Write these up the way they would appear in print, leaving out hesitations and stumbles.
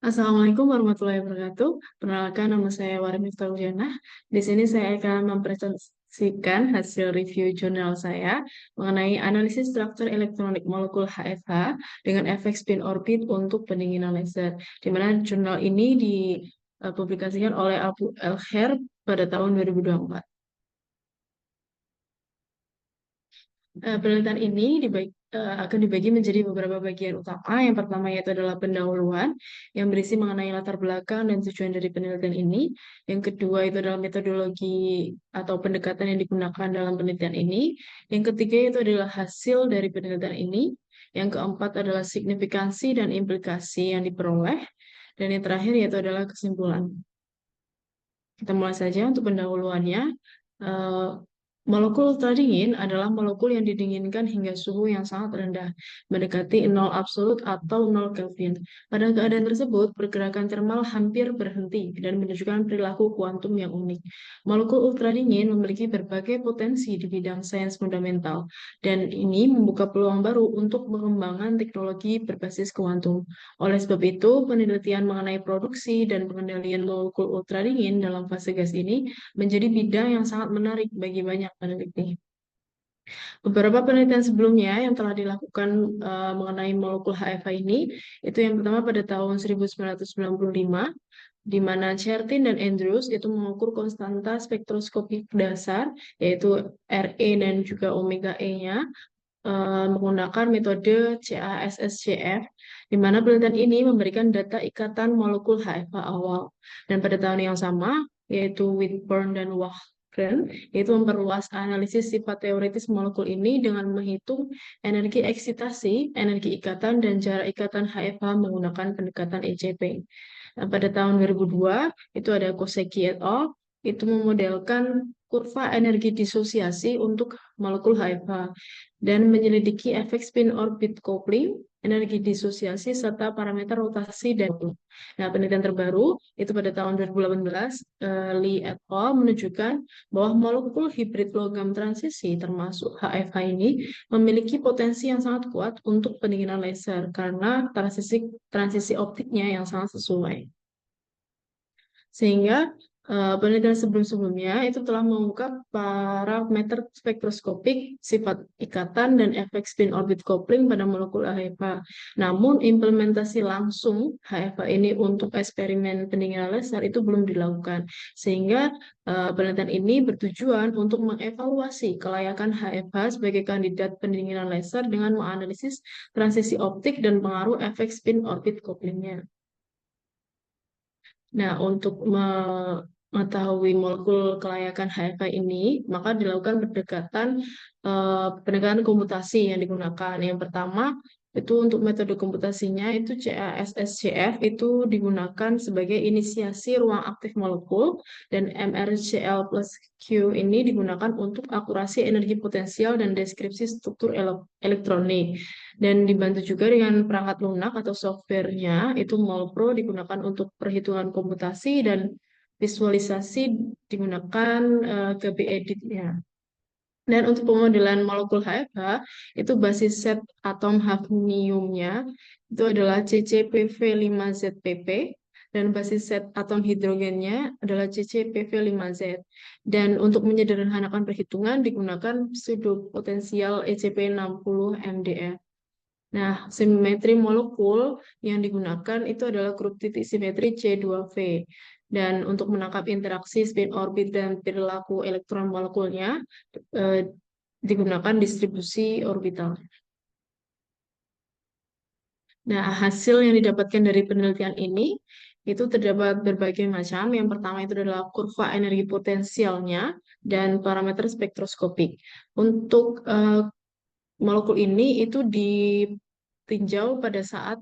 Assalamualaikum warahmatullahi wabarakatuh. Perkenalkan, nama saya Wari Miftahul. Di sini saya akan mempresentasikan hasil review jurnal saya mengenai analisis struktur elektronik molekul HFH dengan efek spin orbit untuk pendinginan laser. Di mana jurnal ini dipublikasikan oleh Abu El-Khair pada tahun 2024. Penelitian ini akan dibagi menjadi beberapa bagian utama. Yang pertama yaitu adalah pendahuluan yang berisi mengenai latar belakang dan tujuan dari penelitian ini. Yang kedua itu adalah metodologi atau pendekatan yang digunakan dalam penelitian ini. Yang ketiga itu adalah hasil dari penelitian ini. Yang keempat adalah signifikansi dan implikasi yang diperoleh. Dan yang terakhir yaitu adalah kesimpulan. Kita mulai saja untuk pendahuluannya. Eh, Molekul ultradingin adalah molekul yang didinginkan hingga suhu yang sangat rendah, mendekati nol absolut atau 0 Kelvin. Pada keadaan tersebut, pergerakan termal hampir berhenti dan menunjukkan perilaku kuantum yang unik. Molekul ultradingin memiliki berbagai potensi di bidang sains fundamental, dan ini membuka peluang baru untuk pengembangan teknologi berbasis kuantum. Oleh sebab itu, penelitian mengenai produksi dan pengendalian molekul ultradingin dalam fase gas ini menjadi bidang yang sangat menarik bagi banyak peneliti. Beberapa penelitian sebelumnya yang telah dilakukan mengenai molekul HFA ini, itu yang pertama pada tahun 1995, di mana Chertin dan Andrews itu mengukur konstanta spektroskopik dasar, yaitu Re dan juga omega E-nya, menggunakan metode CASSCF, di mana penelitian ini memberikan data ikatan molekul HFA awal. Dan pada tahun yang sama, yaitu Whitburn dan Wahlgren, yaitu memperluas analisis sifat teoritis molekul ini dengan menghitung energi eksitasi, energi ikatan, dan jarak ikatan HFA menggunakan pendekatan ECP. Nah, pada tahun 2002, itu ada Koseki et al. Itu memodelkan kurva energi disosiasi untuk molekul HFA dan menyelidiki efek spin orbit coupling, energi disosiasi, serta parameter rotasi dan waktu. Nah, penelitian terbaru itu pada tahun 2018, Lee et al. Menunjukkan bahwa molekul hibrid logam transisi termasuk HFH ini memiliki potensi yang sangat kuat untuk pendinginan laser karena transisi optiknya yang sangat sesuai. Sehingga penelitian sebelum-sebelumnya itu telah mengungkap parameter spektroskopik, sifat ikatan, dan efek spin orbit coupling pada molekul HFA. Namun, implementasi langsung HFA ini untuk eksperimen pendinginan laser itu belum dilakukan. Sehingga penelitian ini bertujuan untuk mengevaluasi kelayakan HFA sebagai kandidat pendinginan laser dengan menganalisis transisi optik dan pengaruh efek spin orbit couplingnya. Nah, untuk mengetahui molekul kelayakan HFA ini, maka dilakukan pendekatan komputasi yang digunakan. Yang pertama, itu untuk metode komputasinya itu CASSCF itu digunakan sebagai inisiasi ruang aktif molekul dan MRCL plus Q ini digunakan untuk akurasi energi potensial dan deskripsi struktur elektronik. Dan dibantu juga dengan perangkat lunak atau softwarenya, itu Molpro digunakan untuk perhitungan komputasi dan visualisasi digunakan KB Edit-nya. Dan untuk pemodelan molekul HFH, itu basis set atom hafniumnya itu adalah CCPV5ZPP, dan basis set atom hidrogennya adalah CCPV5Z. Dan untuk menyederhanakan perhitungan digunakan pseudopotensial ECP60 MDF. Nah, simetri molekul yang digunakan itu adalah grup titik simetri C2V. Dan untuk menangkap interaksi spin orbit dan perilaku elektron molekulnya, eh, digunakan distribusi orbital. Nah, hasil yang didapatkan dari penelitian ini itu terdapat berbagai macam. Yang pertama itu adalah kurva energi potensialnya dan parameter spektroskopik. Untuk molekul ini itu ditinjau pada saat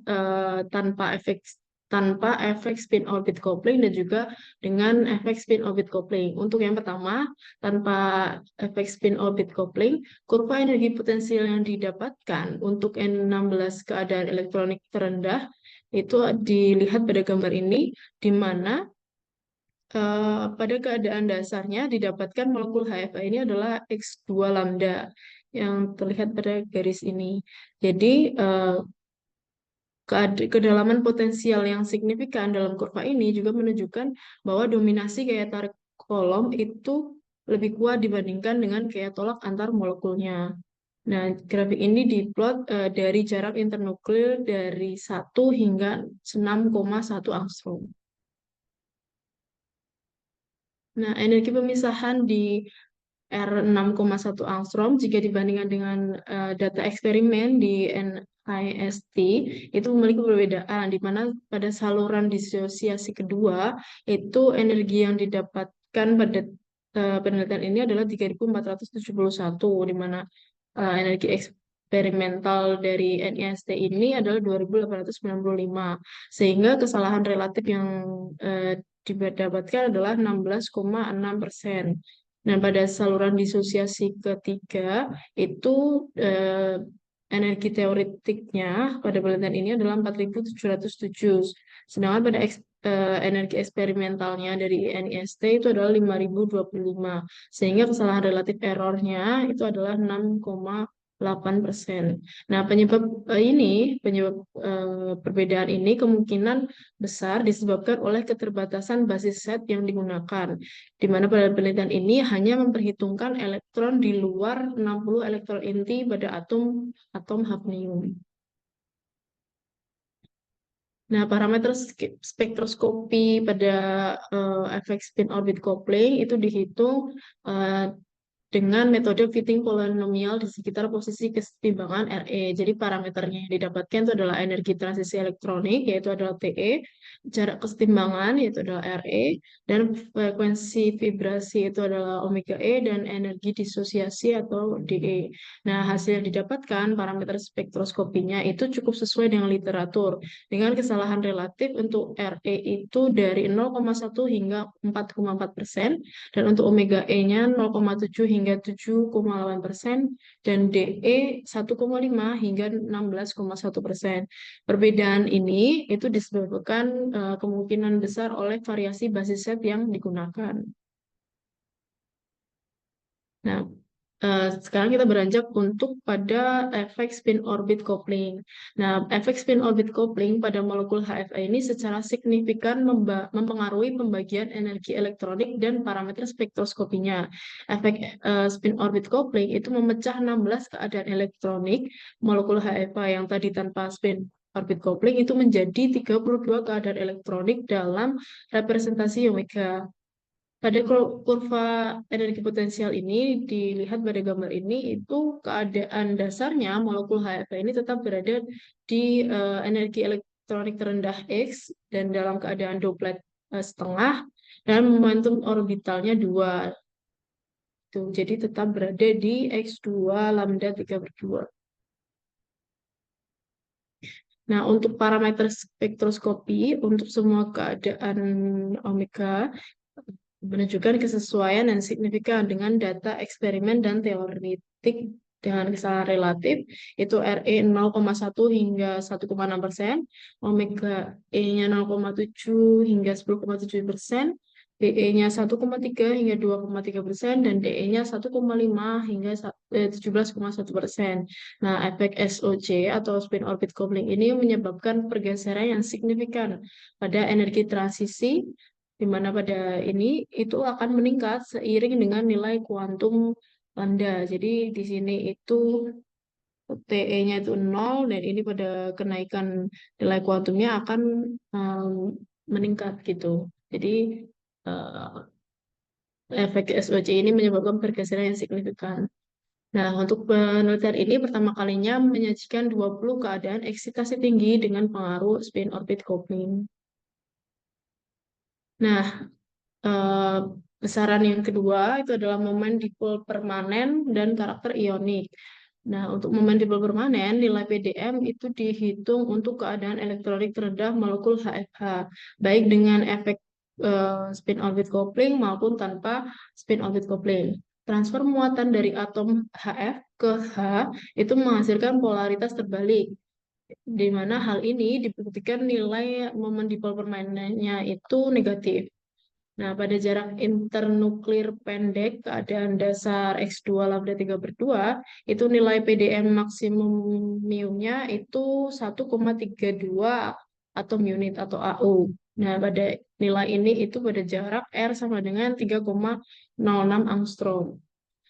tanpa efek spin orbit coupling dan juga dengan efek spin orbit coupling. Untuk yang pertama, tanpa efek spin orbit coupling, kurva energi potensial yang didapatkan untuk N16 keadaan elektronik terendah itu dilihat pada gambar ini, di mana pada keadaan dasarnya didapatkan molekul HFA ini adalah X2 lambda yang terlihat pada garis ini. Jadi Kedalaman potensial yang signifikan dalam kurva ini juga menunjukkan bahwa dominasi gaya tarik kolom itu lebih kuat dibandingkan dengan gaya tolak antar molekulnya. Nah, grafik ini diplot dari jarak internukleer dari 1 hingga 6,1 angstrom. Nah, energi pemisahan di R6,1 angstrom jika dibandingkan dengan data eksperimen di NIST itu memiliki perbedaan di mana pada saluran disosiasi kedua itu energi yang didapatkan pada penelitian ini adalah 3.471 di mana energi eksperimental dari NIST ini adalah 2.895 sehingga kesalahan relatif yang eh, didapatkan adalah 16,6%. Dan pada saluran disosiasi ketiga itu energi teoretiknya pada penelitian ini adalah 4.707. Sedangkan pada energi eksperimentalnya dari NIST itu adalah 5.025. Sehingga kesalahan relatif errornya itu adalah 6,8%. Nah, penyebab perbedaan ini kemungkinan besar disebabkan oleh keterbatasan basis set yang digunakan, di mana pada penelitian ini hanya memperhitungkan elektron di luar 60 elektron inti pada atom atom hafnium. Nah, parameter spektroskopi pada efek spin orbit coupling itu dihitung eh, dengan metode fitting polinomial di sekitar posisi kesetimbangan Re. Jadi parameternya yang didapatkan itu adalah energi transisi elektronik, yaitu adalah Te, jarak kesetimbangan, yaitu adalah Re, dan frekuensi vibrasi itu adalah omega E, dan energi disosiasi atau De. Nah, hasil yang didapatkan parameter spektroskopinya itu cukup sesuai dengan literatur, dengan kesalahan relatif untuk Re itu dari 0,1 hingga 4,4%, dan untuk omega E-nya 0,7 hingga 7,8% dan DE 1,5 hingga 16,1%. Perbedaan ini itu disebabkan kemungkinan besar oleh variasi basis set yang digunakan. Nah, sekarang kita beranjak untuk pada efek spin orbit coupling. Nah, efek spin orbit coupling pada molekul HFA ini secara signifikan mempengaruhi pembagian energi elektronik dan parameter spektroskopinya. Efek spin orbit coupling itu memecah 16 keadaan elektronik molekul HFA yang tadi tanpa spin orbit coupling itu menjadi 32 keadaan elektronik dalam representasi omega. Pada kurva energi potensial ini dilihat pada gambar ini itu keadaan dasarnya molekul HF ini tetap berada di energi elektronik terendah X dan dalam keadaan doplet setengah dan momentum orbitalnya 2. Tuh, jadi tetap berada di X2 lambda 3/2. Nah, untuk parameter spektroskopi untuk semua keadaan omega menunjukkan kesesuaian dan signifikan dengan data eksperimen dan teoretik dengan kesalahan relatif itu Re 0,1 hingga 1,6%, omega E-nya 0,7 hingga 10,7%, DE-nya 1,3 hingga 2,3%, dan DE-nya 1,5 hingga 17,1%. Nah, efek SOC atau spin orbit coupling ini menyebabkan pergeseran yang signifikan pada energi transisi di mana pada ini itu akan meningkat seiring dengan nilai kuantum lambda. Jadi di sini itu TE-nya itu 0 dan ini pada kenaikan nilai kuantumnya akan um, meningkat gitu. Jadi efek SOC ini menyebabkan pergeseran yang signifikan. Nah, untuk penelitian ini pertama kalinya menyajikan 20 keadaan eksitasi tinggi dengan pengaruh spin orbit coupling. Nah, Eh, besaran yang kedua itu adalah momen dipol permanen dan karakter ionik. Nah, untuk momen dipol permanen, nilai PDM itu dihitung untuk keadaan elektronik terendah molekul HFH, baik dengan efek spin orbit coupling maupun tanpa spin orbit coupling. Transfer muatan dari atom HF ke H itu menghasilkan polaritas terbalik, di mana hal ini dibuktikan nilai momen dipol permanennya itu negatif. Nah, pada jarak internuklir pendek, keadaan dasar X2 lambda 3 per 2, itu nilai PDM maksimum mu-nya itu 1,32 atom unit atau AU. Nah, pada nilai ini itu pada jarak R sama dengan 3,06 angstrom.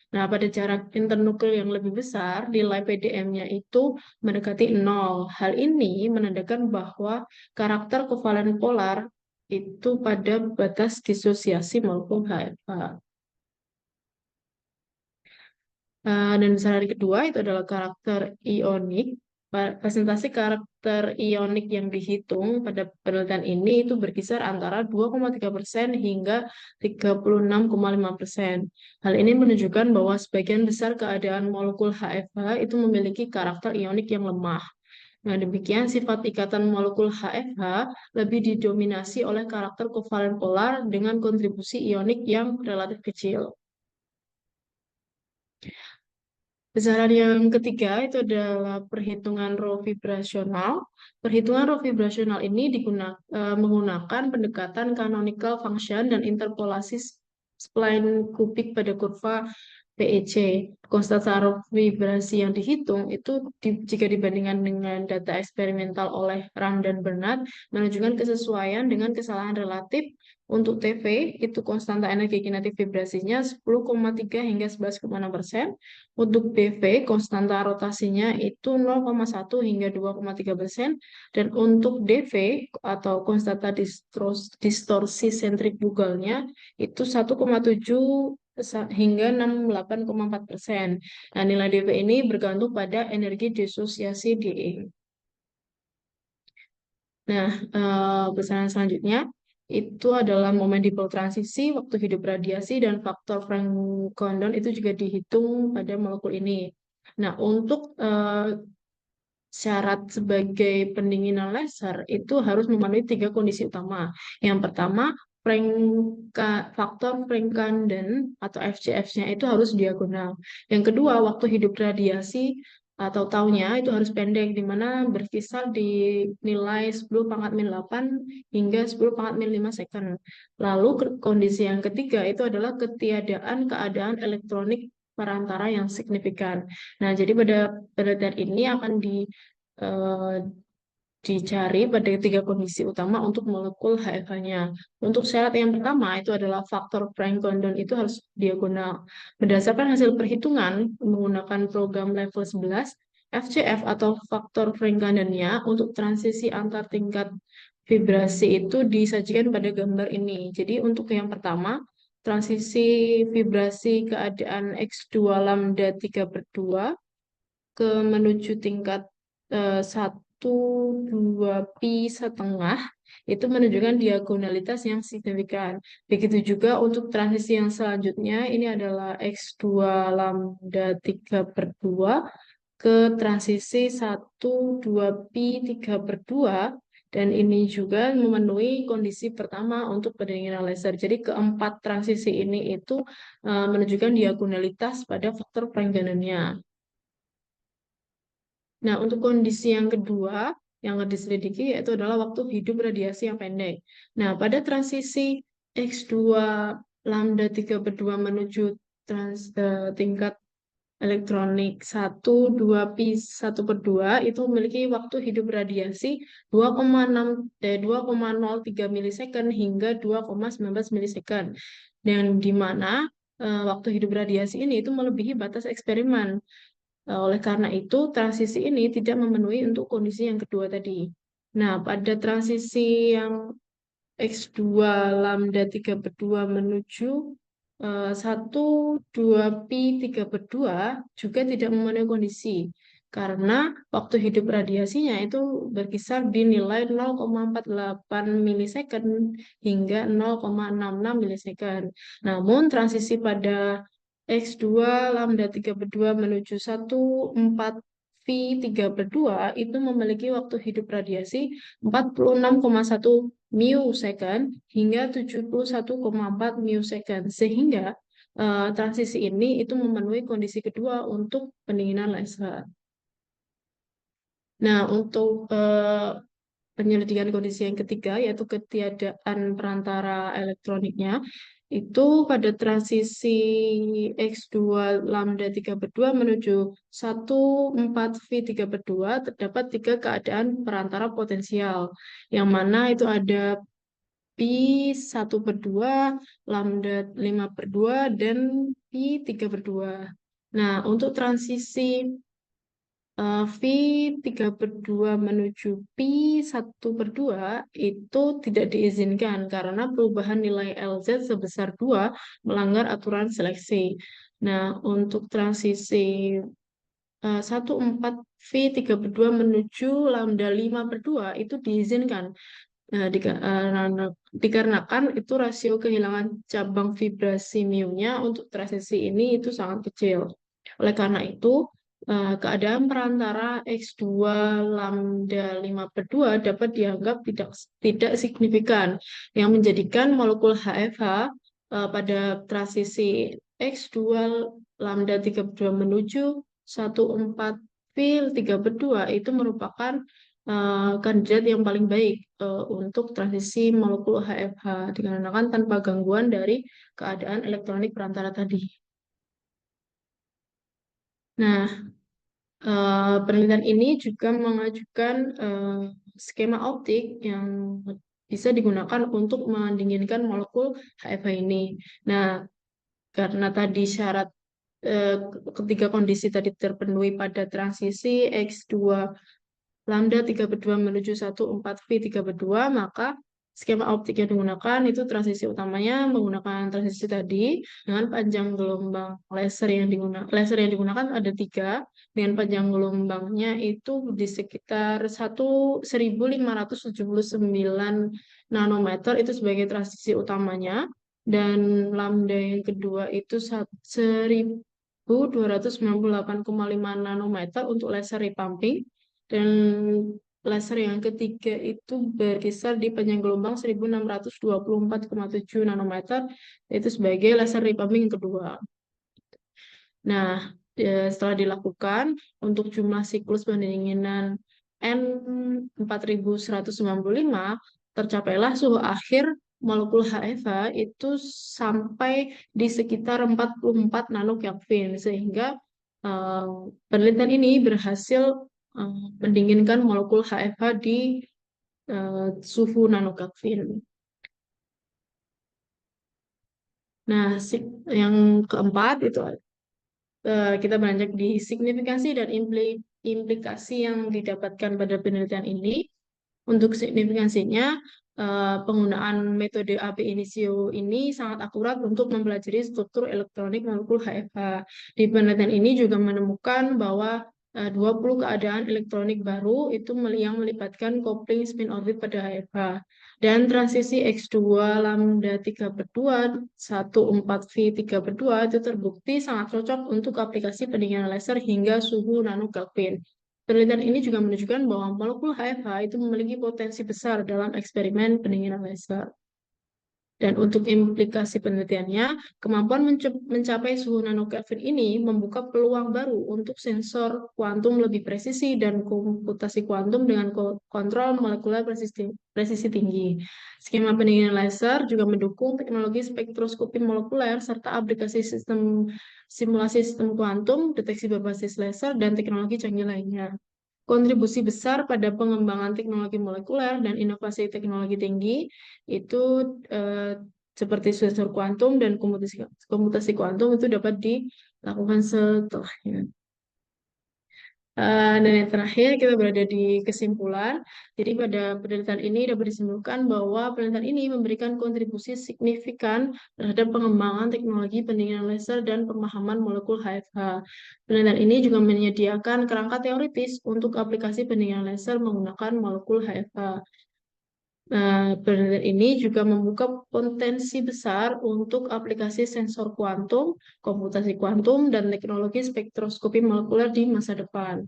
Nah, pada jarak internuklir yang lebih besar, nilai PDM-nya itu mendekati 0. Hal ini menandakan bahwa karakter kovalen polar itu pada batas disosiasi molekul HFA. Dan besaran kedua itu adalah karakter ionik. Presentasi karakter ionik yang dihitung pada penelitian ini itu berkisar antara 2,3% hingga 36,5%. Hal ini menunjukkan bahwa sebagian besar keadaan molekul HFH itu memiliki karakter ionik yang lemah. Nah, demikian sifat ikatan molekul HFH lebih didominasi oleh karakter kovalen polar dengan kontribusi ionik yang relatif kecil. Besaran yang ketiga itu adalah perhitungan row vibrasional. Perhitungan row vibrasional ini menggunakan pendekatan canonical function dan interpolasi spline kubik pada kurva PEC. Konstanta row vibrasi yang dihitung itu jika dibandingkan dengan data eksperimental oleh Ram dan Bernard menunjukkan kesesuaian dengan kesalahan relatif. Untuk TV, itu konstanta energi kinetik vibrasinya 10,3 hingga 11,6%. Untuk BV, konstanta rotasinya itu 0,1 hingga 2,3%. Dan untuk DV, atau konstanta distorsi sentrifugalnya, itu 1,7 hingga 68,4%. Nah, nilai DV ini bergantung pada energi disosiasi DE. Nah, besaran selanjutnya itu adalah momen dipol transisi, waktu hidup radiasi, dan faktor Frank-Condon itu juga dihitung pada molekul ini. Nah, untuk syarat sebagai pendinginan laser itu harus memenuhi 3 kondisi utama. Yang pertama, faktor Frank-Condon atau FCF-nya itu harus diagonal. Yang kedua, waktu hidup radiasi atau taunya itu harus pendek, di mana berkisar di nilai 10 pangkat min 8 hingga 10 pangkat min 5 second. Lalu kondisi yang ketiga itu adalah ketiadaan keadaan elektronik perantara yang signifikan. Nah, jadi pada penelitian ini akan eh, dicari pada 3 kondisi utama untuk molekul HFH-nya. Untuk syarat yang pertama itu adalah faktor Frank-Condon itu harus diagonal. Berdasarkan hasil perhitungan menggunakan program level 11, FCF atau faktor Frank-Condon-nya untuk transisi antar tingkat vibrasi itu disajikan pada gambar ini. Jadi untuk yang pertama, transisi vibrasi keadaan X2 lambda 3 per 2 ke menuju tingkat 1, 2 pi setengah itu menunjukkan diagonalitas yang signifikan. Begitu juga untuk transisi yang selanjutnya, ini adalah X2 lambda 3 per 2 ke transisi 1, 2 pi 3 per 2, dan ini juga memenuhi kondisi pertama untuk pendinginan laser. Jadi keempat transisi ini itu menunjukkan diagonalitas pada faktor Planck-Condonnya. Nah, untuk kondisi yang kedua yang harus diselidiki yaitu adalah waktu hidup radiasi yang pendek. Nah, pada transisi X2 lambda 3 per 2 menuju tingkat elektronik 1, 2 pi 1 per 2 itu memiliki waktu hidup radiasi 2,03 milisecond hingga 2,19 milisecond. Dan di mana waktu hidup radiasi ini itu melebihi batas eksperimen. Oleh karena itu, transisi ini tidak memenuhi untuk kondisi yang kedua tadi. Nah, pada transisi yang X2 lambda 3 per 2 menuju 1, 2 pi 3 per 2 juga tidak memenuhi kondisi. Karena waktu hidup radiasinya itu berkisar di nilai 0,48 milisecond hingga 0,66 milisecond. Namun transisi pada X2 lambda 3 per 2 menuju 1, 4 pi 3 per 2 itu memiliki waktu hidup radiasi 46,1 second hingga 71,4 second, sehingga transisi ini itu memenuhi kondisi kedua untuk pendinginan laser. Nah, untuk penyelidikan kondisi yang ketiga, yaitu ketiadaan perantara elektroniknya, itu pada transisi X2 lambda 3 per 2 menuju 14V 3 per 2 terdapat tiga keadaan perantara potensial, yang mana itu ada Pi 1 per 2, lambda 5 per 2, dan Pi 3 per 2. Nah, untuk transisi V 3 per 2 menuju Pi 1 per 2 itu tidak diizinkan karena perubahan nilai LZ sebesar 2 melanggar aturan seleksi. Nah, untuk transisi 14 V 3 per 2 menuju lambda 5 per 2 itu diizinkan. Dikarenakan itu rasio kehilangan cabang vibrasi mu-nya untuk transisi ini itu sangat kecil. Oleh karena itu, keadaan perantara X2 lambda 5 per 2 dapat dianggap tidak signifikan, yang menjadikan molekul HFH pada transisi X2 lambda 3 per 2 menuju 14 fil 3 per 2 itu merupakan kandidat yang paling baik untuk transisi molekul HFH dikarenakan tanpa gangguan dari keadaan elektronik perantara tadi. Nah, penelitian ini juga mengajukan skema optik yang bisa digunakan untuk mendinginkan molekul HFH ini. Nah, karena tadi syarat eh, ketiga kondisi tadi terpenuhi pada transisi X2 lambda 3 per 2 menuju 14V 3 per 2, maka skema optik yang digunakan itu transisi utamanya menggunakan transisi tadi dengan panjang gelombang laser yang digunakan ada tiga, dengan panjang gelombangnya itu di sekitar 1579 nanometer itu sebagai transisi utamanya, dan lambda yang kedua itu 1298,5 nanometer untuk laser repumping, dan laser yang ketiga itu berkisar di panjang gelombang 1624,7 nanometer, yaitu sebagai laser repumping yang kedua. Nah, setelah dilakukan untuk jumlah siklus pendinginan N4195, tercapailah suhu akhir molekul HFH itu sampai di sekitar 44 nanokelvin, sehingga eh, penelitian ini berhasil mendinginkan molekul HFH di suhu nanokelvin. Nah, yang keempat itu kita beranjak di signifikansi dan implikasi yang didapatkan pada penelitian ini. Untuk signifikansinya, penggunaan metode AB initio ini sangat akurat untuk mempelajari struktur elektronik molekul HFH. Di penelitian ini juga menemukan bahwa 20 keadaan elektronik baru itu yang melibatkan kopling spin orbit pada HFH. Dan transisi X2 lambda 3 per 2, 14V 3 per 2 itu terbukti sangat cocok untuk aplikasi pendinginan laser hingga suhu nanokelvin. Penelitian ini juga menunjukkan bahwa molekul HFH itu memiliki potensi besar dalam eksperimen pendinginan laser. Dan untuk implikasi penelitiannya, kemampuan mencapai suhu nanokelvin ini membuka peluang baru untuk sensor kuantum lebih presisi dan komputasi kuantum dengan kontrol molekuler presisi tinggi. Skema pendinginan laser juga mendukung teknologi spektroskopi molekuler serta aplikasi simulasi sistem kuantum, deteksi berbasis laser, dan teknologi canggih lainnya. Kontribusi besar pada pengembangan teknologi molekuler dan inovasi teknologi tinggi itu eh, seperti sensor kuantum dan komputasi kuantum itu dapat dilakukan setelahnya. Dan yang terakhir kita berada di kesimpulan. Jadi pada penelitian ini dapat disimpulkan bahwa penelitian ini memberikan kontribusi signifikan terhadap pengembangan teknologi pendinginan laser dan pemahaman molekul HFH. Penelitian ini juga menyediakan kerangka teoritis untuk aplikasi pendinginan laser menggunakan molekul HFH. Penelitian ini juga membuka potensi besar untuk aplikasi sensor kuantum, komputasi kuantum, dan teknologi spektroskopi molekuler di masa depan.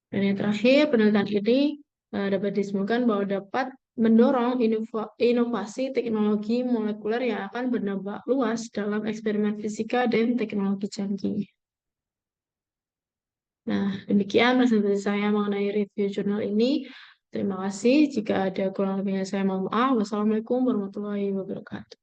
Dan yang terakhir, penelitian ini dapat disimpulkan bahwa dapat mendorong inovasi teknologi molekuler yang akan berdampak luas dalam eksperimen fisika dan teknologi canggih. Nah, demikian presentasi saya mengenai review jurnal ini. Terima kasih. Jika ada kurang lebihnya saya mohon maaf. Wassalamualaikum warahmatullahi wabarakatuh.